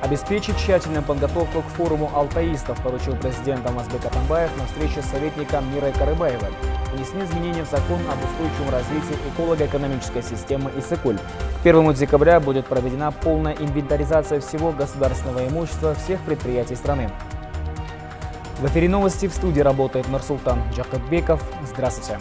Обеспечить тщательную подготовку к форуму алтаистов поручил президент Алмазбек Атамбаев на встрече с советником Мирой Карыбаевой. Внесены изменения в закон об устойчивом развитии эколого-экономической системы ИСЭКУЛЬ. К 1 декабря будет проведена полная инвентаризация всего государственного имущества всех предприятий страны. В эфире новости, в студии работает Нурсултан Джакатбеков. Здравствуйте.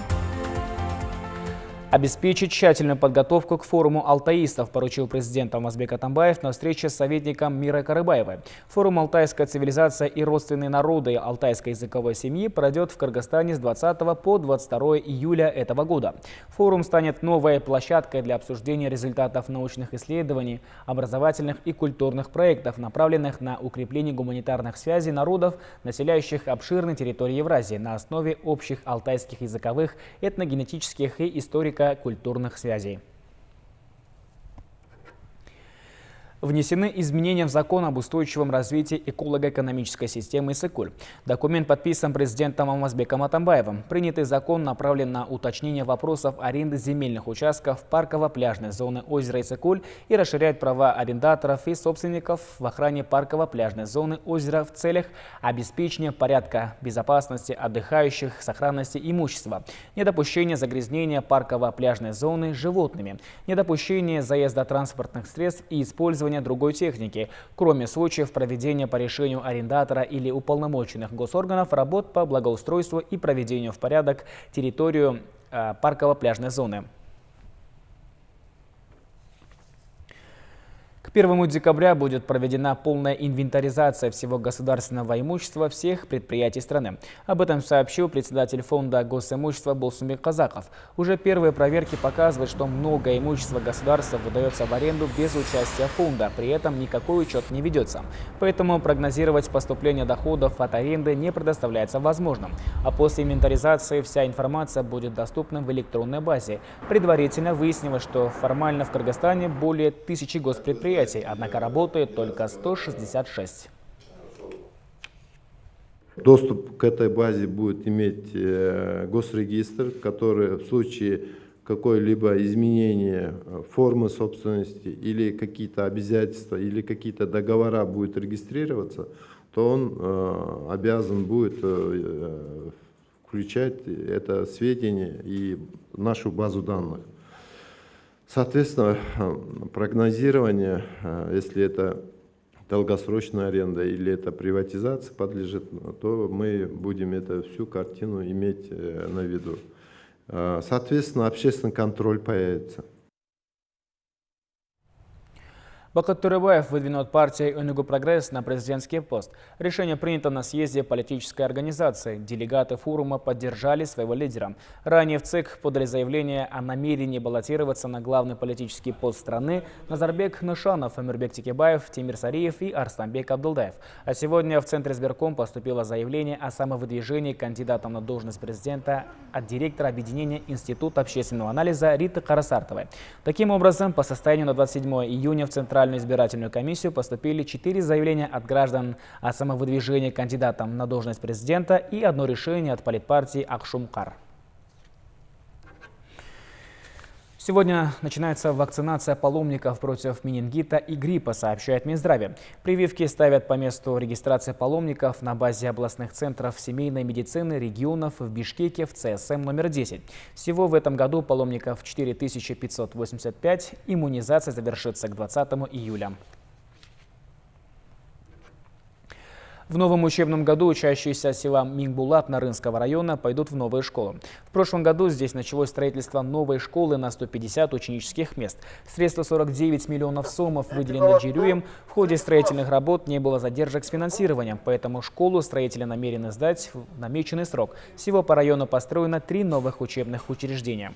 Обеспечить тщательную подготовку к форуму алтаистов поручил президент Алмазбек Атамбаев на встрече с советником Мирой Карыбаевой. Форум «Алтайская цивилизация и родственные народы алтайской языковой семьи» пройдет в Кыргызстане с 20 по 22 июля этого года. Форум станет новой площадкой для обсуждения результатов научных исследований, образовательных и культурных проектов, направленных на укрепление гуманитарных связей народов, населяющих обширные территории Евразии на основе общих алтайских языковых, этногенетических и историко-культурных связей. Внесены изменения в закон об устойчивом развитии эколого-экономической системы ИСЭКУЛЬ. Документ подписан президентом Алмазбеком Атамбаевым. Принятый закон направлен на уточнение вопросов аренды земельных участков парково-пляжной зоны озера ИСЭКУЛЬ и расширяет права арендаторов и собственников в охране парково-пляжной зоны озера в целях обеспечения порядка, безопасности отдыхающих, сохранности имущества, недопущения загрязнения парково-пляжной зоны животными, недопущения заезда транспортных средств и использования другой техники, кроме случаев проведения по решению арендатора или уполномоченных госорганов работ по благоустройству и проведению в порядок территорию парково-пляжной зоны. К 1 декабря будет проведена полная инвентаризация всего государственного имущества всех предприятий страны. Об этом сообщил председатель фонда госимущества Болсунбек Казаков. Уже первые проверки показывают, что много имущества государства выдается в аренду без участия фонда, при этом никакой учет не ведется. Поэтому прогнозировать поступление доходов от аренды не предоставляется возможным. А после инвентаризации вся информация будет доступна в электронной базе. Предварительно выяснилось, что формально в Кыргызстане более 1000 госпредприятий, однако работает только 166. Доступ к этой базе будет иметь госрегистр, который в случае какой-либо изменения формы собственности или какие-то обязательства или какие-то договора будет регистрироваться, то он обязан будет включать это сведения и нашу базу данных. Соответственно, прогнозирование, если это долгосрочная аренда или это приватизация подлежит, то мы будем эту всю картину иметь на виду. Соответственно, общественный контроль появится. Бакыт Төребаев выдвинут партией «Өнүгүү Прогресс» на президентский пост. Решение принято на съезде политической организации. Делегаты форума поддержали своего лидера. Ранее в ЦИК подали заявление о намерении баллотироваться на главный политический пост страны Назарбек Нышанов, Эмирбек Текебаев, Тимир Сариев и Арстанбек Абдулдаев. А сегодня в Центр избирком поступило заявление о самовыдвижении кандидатом на должность президента от директора объединения Института общественного анализа Риты Карасартовой. Таким образом, по состоянию на 27 июня в Центральную избирательную комиссию поступили 4 заявления от граждан о самовыдвижении кандидатом на должность президента и одно решение от политпартии Акшумкар. Сегодня начинается вакцинация паломников против менингита и гриппа, сообщает Минздраве. Прививки ставят по месту регистрации паломников на базе областных центров семейной медицины регионов в Бишкеке в ЦСМ номер 10. Всего в этом году паломников 4585. Иммунизация завершится к 20 июля. В новом учебном году учащиеся села Мингбулат Нарынского района пойдут в новые школы. В прошлом году здесь началось строительство новой школы на 150 ученических мест. Средства 49 миллионов сомов выделены Джирюем. В ходе строительных работ не было задержек с финансированием, поэтому школу строители намерены сдать в намеченный срок. Всего по району построено 3 новых учебных учреждения.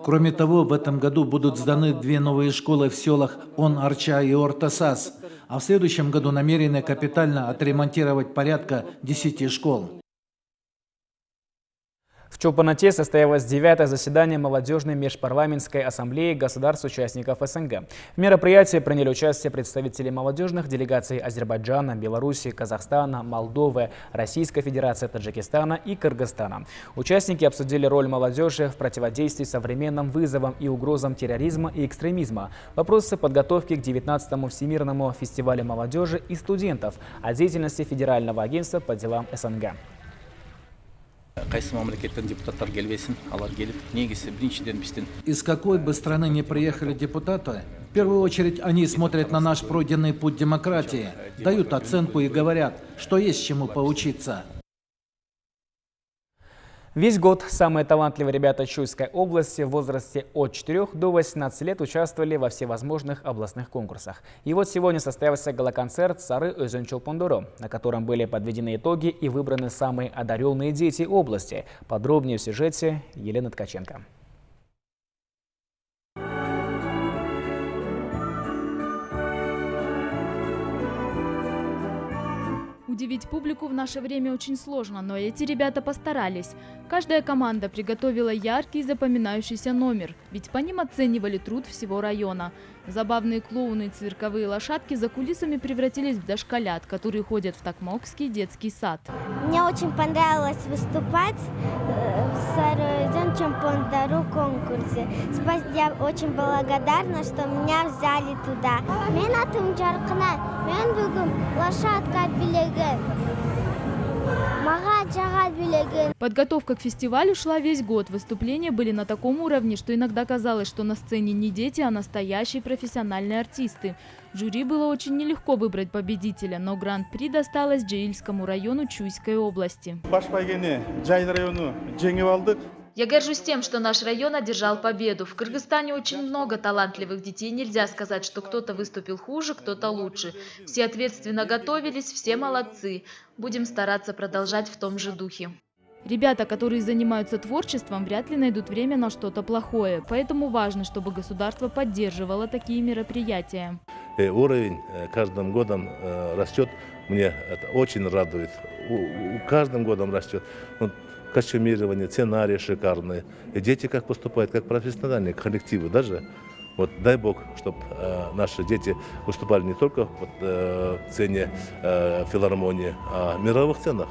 Кроме того, в этом году будут сданы 2 новые школы в селах Он-Арча и Ортасас, а в следующем году намерены капитально отремонтировать порядка 10 школ. В Чолпан-Ате состоялось 9-е заседание молодежной межпарламентской ассамблеи государств-участников СНГ. В мероприятии приняли участие представители молодежных делегаций Азербайджана, Беларуси, Казахстана, Молдовы, Российской Федерации, Таджикистана и Кыргызстана. Участники обсудили роль молодежи в противодействии современным вызовам и угрозам терроризма и экстремизма, вопросы подготовки к 19-му Всемирному фестивалю молодежи и студентов, о деятельности Федерального агентства по делам СНГ. Из какой бы страны ни приехали депутаты, в первую очередь они смотрят на наш пройденный путь демократии, дают оценку и говорят, что есть чему поучиться. Весь год самые талантливые ребята Чуйской области в возрасте от 4 до 18 лет участвовали во всевозможных областных конкурсах. И вот сегодня состоялся гала-концерт «Сары Өзен Чолпондоро», на котором были подведены итоги и выбраны самые одаренные дети области. Подробнее в сюжете Елены Ткаченко. Удивить публику в наше время очень сложно, но эти ребята постарались. Каждая команда приготовила яркий и запоминающийся номер, ведь по ним оценивали труд всего района. Забавные клоуны и цирковые лошадки за кулисами превратились в дошколят, которые ходят в Токмокский детский сад. Мне очень понравилось выступать в Сары Өзен Чолпондоро конкурсе. Я очень благодарна, что меня взяли туда. Мен атым Жаркына, мен бүгін лошадка билеген. Подготовка к фестивалю шла весь год. Выступления были на таком уровне, что иногда казалось, что на сцене не дети, а настоящие профессиональные артисты. Жюри было очень нелегко выбрать победителя, но гран-при досталось Джеильскому району Чуйской области. Я горжусь тем, что наш район одержал победу. В Кыргызстане очень много талантливых детей. Нельзя сказать, что кто-то выступил хуже, кто-то лучше. Все ответственно готовились, все молодцы. Будем стараться продолжать в том же духе. Ребята, которые занимаются творчеством, вряд ли найдут время на что-то плохое. Поэтому важно, чтобы государство поддерживало такие мероприятия. Уровень каждым годом растет. Мне это очень радует. Каждым годом растет. Костюмирование, сценарии шикарные. И дети как поступают, как профессиональные коллективы даже. Вот дай бог, чтобы наши дети выступали не только в сцене филармонии, а в мировых сценах.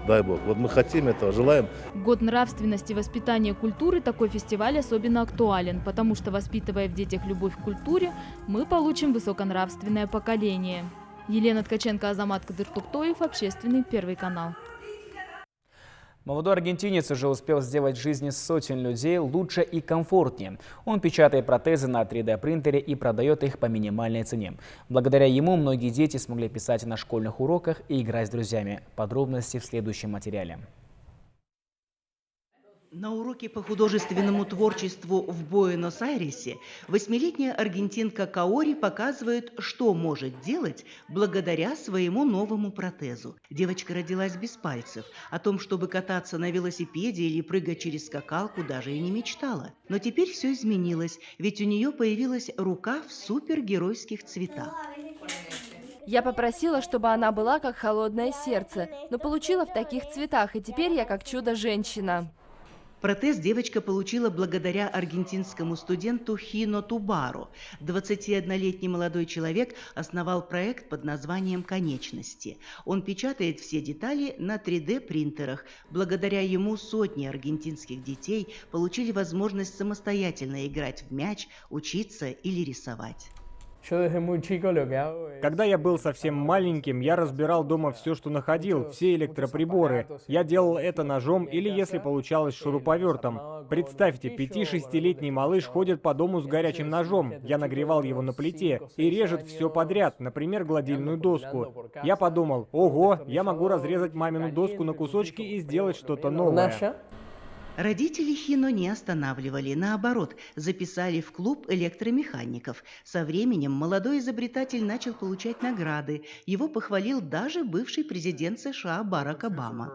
Дай бог. Вот мы хотим этого, желаем. В год нравственности, воспитания, культуры такой фестиваль особенно актуален, потому что, воспитывая в детях любовь к культуре, мы получим высоконравственное поколение. Елена Ткаченко, Азамат Кадыртуктоев, Общественный, Первый канал. Молодой аргентинец уже успел сделать жизни сотен людей лучше и комфортнее. Он печатает протезы на 3D-принтере и продает их по минимальной цене. Благодаря ему многие дети смогли писать на школьных уроках и играть с друзьями. Подробности в следующем материале. На уроке по художественному творчеству в Буэнос-Айресе 8-летняя аргентинка Каори показывает, что может делать благодаря своему новому протезу. Девочка родилась без пальцев. О том, чтобы кататься на велосипеде или прыгать через скакалку, даже и не мечтала. Но теперь все изменилось, ведь у нее появилась рука в супергеройских цветах. Я попросила, чтобы она была как холодное сердце, но получила в таких цветах, и теперь я как чудо-женщина. Протез девочка получила благодаря аргентинскому студенту Хино Тубаро. 21-летний молодой человек основал проект под названием «Конечности». Он печатает все детали на 3D-принтерах. Благодаря ему сотни аргентинских детей получили возможность самостоятельно играть в мяч, учиться или рисовать. Когда я был совсем маленьким, я разбирал дома все, что находил, все электроприборы. Я делал это ножом или, если получалось, шуруповертом. Представьте, 5-6-летний малыш ходит по дому с горячим ножом. Я нагревал его на плите и режет все подряд, например, гладильную доску. Я подумал, ого, я могу разрезать мамину доску на кусочки и сделать что-то новое. Родители Хино не останавливали, наоборот, записали в клуб электромехаников. Со временем молодой изобретатель начал получать награды. Его похвалил даже бывший президент США Барак Обама.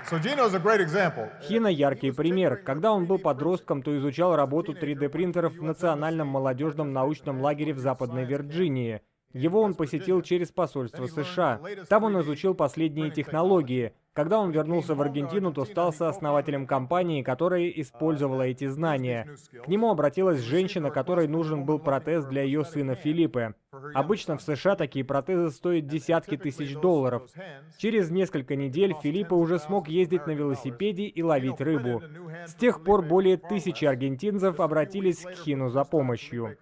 Хино – яркий пример. Когда он был подростком, то изучал работу 3D-принтеров в Национальном молодежном научном лагере в Западной Вирджинии. Его он посетил через посольство США. Там он изучил последние технологии. Когда он вернулся в Аргентину, то стал сооснователем компании, которая использовала эти знания. К нему обратилась женщина, которой нужен был протез для ее сына Филиппе. Обычно в США такие протезы стоят десятки тысяч долларов. Через несколько недель Филиппе уже смог ездить на велосипеде и ловить рыбу. С тех пор более 1000 аргентинцев обратились к Хину за помощью.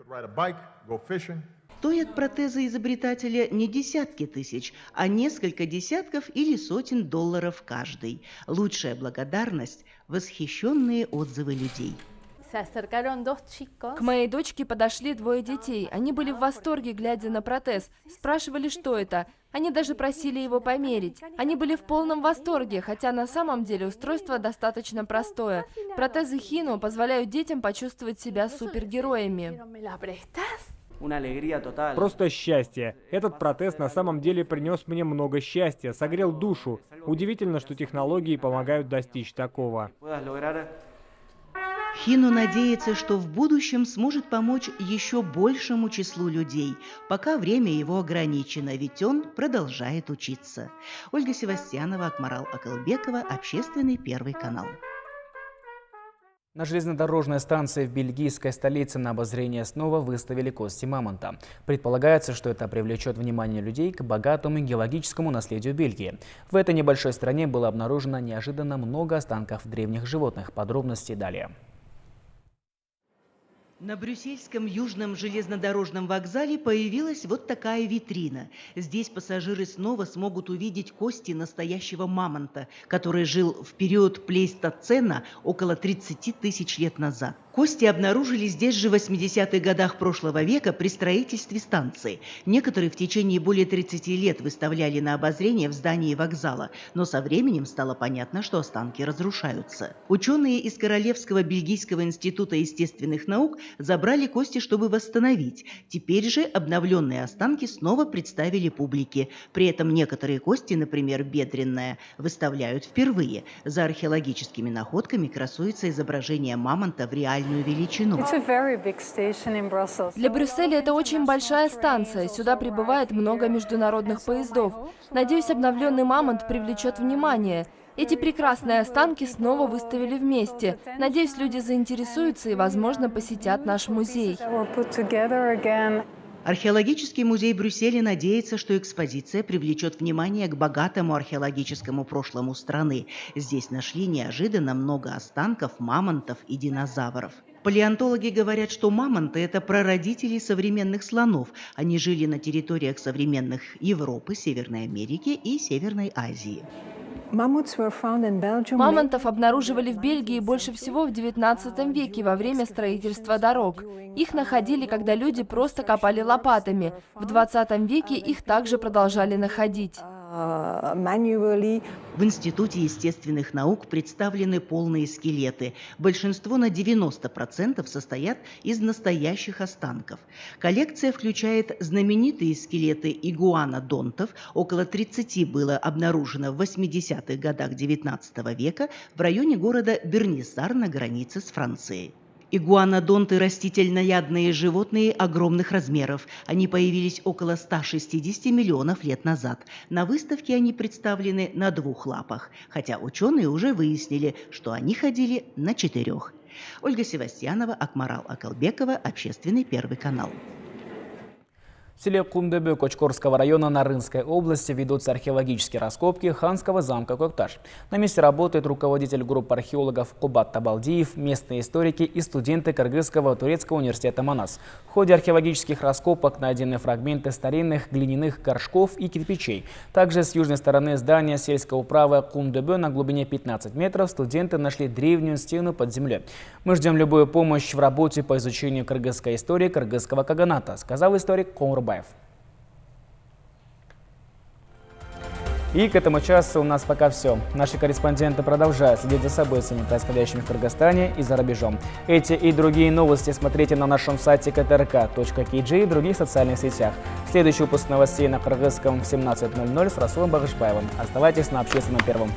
Стоят протезы изобретателя не десятки тысяч, а несколько десятков или сотен долларов каждый. Лучшая благодарность – восхищенные отзывы людей. К моей дочке подошли 2 детей. Они были в восторге, глядя на протез. Спрашивали, что это. Они даже просили его померить. Они были в полном восторге, хотя на самом деле устройство достаточно простое. Протезы Хину позволяют детям почувствовать себя супергероями. Просто счастье. Этот протез на самом деле принес мне много счастья, согрел душу. Удивительно, что технологии помогают достичь такого. Хину надеется, что в будущем сможет помочь еще большему числу людей, пока время его ограничено, ведь он продолжает учиться. Ольга Севастьянова, Акмарал Акылбекова, Общественный Первый канал. На железнодорожной станции в бельгийской столице на обозрение снова выставили кости мамонта. Предполагается, что это привлечет внимание людей к богатому геологическому наследию Бельгии. В этой небольшой стране было обнаружено неожиданно много останков древних животных. Подробности далее. На брюссельском южном железнодорожном вокзале появилась вот такая витрина. Здесь пассажиры снова смогут увидеть кости настоящего мамонта, который жил в период плейстоцена около 30 тысяч лет назад. Кости обнаружили здесь же в 80-х годах прошлого века при строительстве станции. Некоторые в течение более 30 лет выставляли на обозрение в здании вокзала, но со временем стало понятно, что останки разрушаются. Ученые из Королевского бельгийского института естественных наук забрали кости, чтобы восстановить. Теперь же обновленные останки снова представили публике. При этом некоторые кости, например, бедренная, выставляют впервые. За археологическими находками красуется изображение мамонта в реальную величину. Для Брюсселя это очень большая станция. Сюда прибывает много международных поездов. Надеюсь, обновленный мамонт привлечет внимание. Эти прекрасные останки снова выставили вместе. Надеюсь, люди заинтересуются и, возможно, посетят наш музей. Археологический музей Брюсселя надеется, что экспозиция привлечет внимание к богатому археологическому прошлому страны. Здесь нашли неожиданно много останков мамонтов и динозавров. Палеонтологи говорят, что мамонты – это прародители современных слонов. Они жили на территориях современных Европы, Северной Америки и Северной Азии. Мамонтов обнаруживали в Бельгии больше всего в XIX веке во время строительства дорог. Их находили, когда люди просто копали лопатами. В XX веке их также продолжали находить. В Институте естественных наук представлены полные скелеты. Большинство на 90% состоят из настоящих останков. Коллекция включает знаменитые скелеты игуанодонтов. Около 30 было обнаружено в 80-х годах XIX века в районе города Бернисар на границе с Францией. Игуанодонты – растительноядные животные огромных размеров. Они появились около 160 миллионов лет назад. На выставке они представлены на 2 лапах, хотя ученые уже выяснили, что они ходили на 4. Ольга Севастьянова, Акмарал Акылбекова, Общественный Первый канал. В селе Кумдебек Очкорского района Нарынской области ведутся археологические раскопки ханского замка Кокташ. На месте работает руководитель группы археологов Кубат Табалдиев, местные историки и студенты Кыргызского турецкого университета Манас. В ходе археологических раскопок найдены фрагменты старинных глиняных горшков и кирпичей. Также с южной стороны здания сельского управы Кумдебе на глубине 15 метров студенты нашли древнюю стену под землей. Мы ждем любую помощь в работе по изучению кыргызской истории кыргызского каганата, сказал историк Комурбаев. И к этому часу у нас пока все. Наши корреспонденты продолжают следить за событиями, происходящими в Кыргызстане и за рубежом. Эти и другие новости смотрите на нашем сайте ktrk.kg и других социальных сетях. Следующий выпуск новостей на кыргызском в 17:00 с Расулом Багышбаевым. Оставайтесь на Общественном Первом.